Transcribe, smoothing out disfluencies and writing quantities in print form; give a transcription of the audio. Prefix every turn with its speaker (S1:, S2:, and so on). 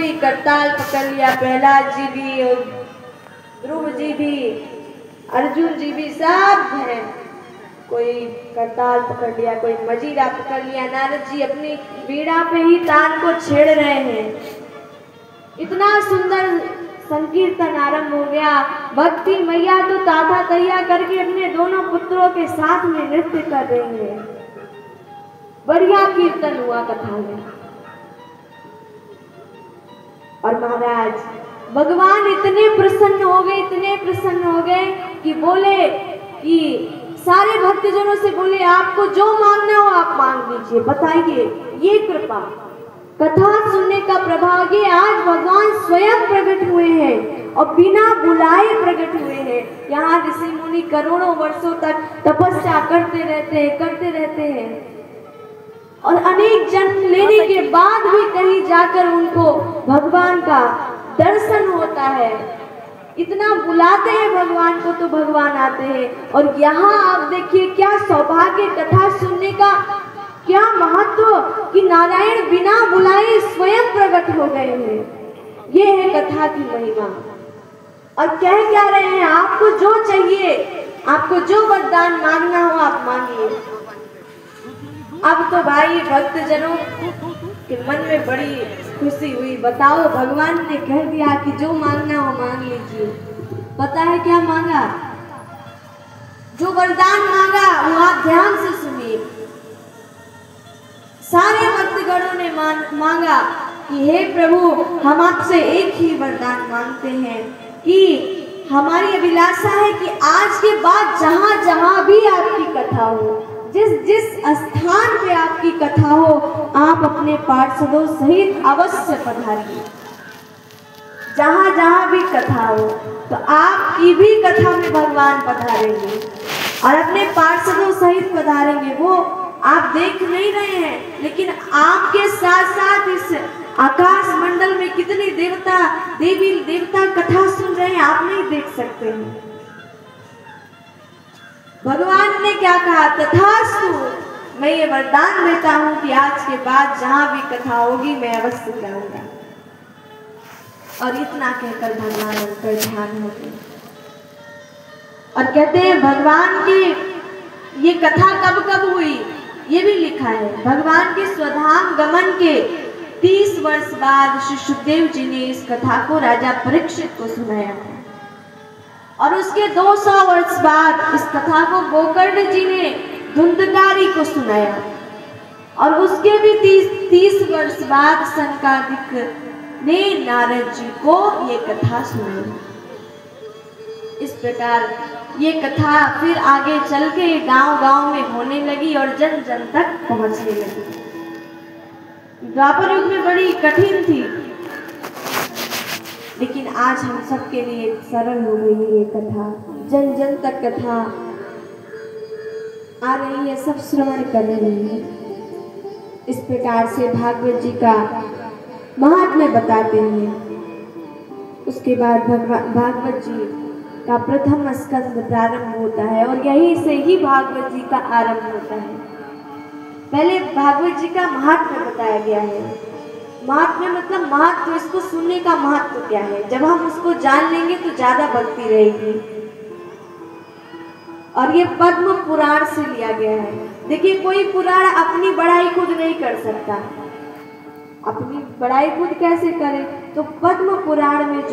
S1: कोई करताल पकड़ लिया, प्रहलाद जी भी और ध्रुव जी भी, अर्जुन जी भी, सब हैं। कोई करताल पकड़ लिया, कोई मजीरा पकड़ लिया। नारद जी अपनी वीणा पे ही तान को छेड़ रहे हैं। इतना सुंदर संकीर्तन आरंभ हो गया। भक्ति मैया तो ताथा तैया करके अपने दोनों पुत्रों के साथ में नृत्य कर रही है। बढ़िया कीर्तन हुआ कथा में। और महाराज भगवान इतने प्रसन्न हो गए, इतने प्रसन्न हो गए कि बोले कि सारे भक्तजनों से बोले, आपको जो मांगना हो आप मांग लीजिए, बताइए। ये कृपा कथा सुनने का प्रभाग्य, आज भगवान स्वयं प्रकट हुए हैं और बिना बुलाए प्रकट हुए हैं। यहाँ ऋषि मुनि करोड़ों वर्षों तक तपस्या करते रहते हैं और अनेक जन्म लेने के बाद भी कहीं जाकर उनको भगवान का दर्शन होता है। इतना बुलाते हैं भगवान को तो भगवान आते हैं। और यहाँ आप देखिए क्या सौभाग्य, कथा सुनने का क्या महत्व कि नारायण बिना बुलाए स्वयं प्रकट हो गए हैं। ये है कथा की महिमा। और कह क्या रहे हैं, आपको जो चाहिए, आपको जो वरदान मांगना हो आप मांगिए। अब तो भाई भक्तजनों के मन में बड़ी खुशी हुई। बताओ, भगवान ने कह दिया कि जो मांगना हो मांग लीजिए। पता है क्या मांगा? जो वरदान मांगा वो आप ध्यान से सुनिए। सारे भक्तगणों ने मांगा कि हे प्रभु, हम आपसे एक ही वरदान मांगते हैं कि हमारी अभिलाषा है कि आज के बाद जहां जहां भी आपकी कथा हो, जिस जिस स्थान पे आपकी कथा हो, आप अपने पार्षदों सहित अवश्य पधारिए। जहां जहां भी कथा हो तो आपकी भी कथा में भगवान पधारेंगे और अपने पार्षदों सहित पधारेंगे। वो आप देख नहीं रहे हैं, लेकिन आपके साथ साथ इस आकाश मंडल में कितने देवता देवी देवता कथा सुन रहे हैं, आप नहीं देख सकते हैं। भगवान ने क्या कहा? तथास्तु, मैं ये वरदान देता हूं कि आज के बाद जहां भी कथा होगी मैं अवश्य जाऊंगा। और इतना कहकर भगवान उनका ध्यान हो गए और कहते हैं भगवान की ये कथा कब कब हुई ये भी लिखा है। भगवान के स्वधाम गमन के 30 वर्ष बाद श्री सुखदेव जी ने इस कथा को राजा परीक्षित को सुनाया और उसके 200 वर्ष बाद इस कथा को गोकर्ण जी ने धुंधकारी को सुनाया और उसके भी 30 वर्ष बाद सनकादिक ने नारद जी को ये कथा सुनाई। इस प्रकार ये कथा फिर आगे चल के गांव-गांव में होने लगी और जन जन तक पहुंचने लगी। द्वापर युग में बड़ी कठिन थी, लेकिन आज हम सबके लिए सरल हो गई है ये कथा। जन जन तक कथा आ रही है, सब श्रवण कर रहे हैं। इस प्रकार से भागवत जी का महात्म्य बताते हैं। उसके बाद भागवत जी का प्रथम स्कंद प्रारंभ होता है और यहीं से ही भागवत जी का आरंभ होता है। पहले भागवत जी का महात्म्य बताया गया है। महात्म्य मतलब महत्व, इसको सुनने का महत्व क्या है। जब हम उसको जान लेंगे तो ज्यादा भक्ति रहेगी। और ये पद्म पुराण से लिया गया है। देखिए, कोई पुराण अपनी बड़ाई खुद नहीं कर सकता। अपनी बड़ाई खुद कैसे करे? तो पद्म पुराण में जो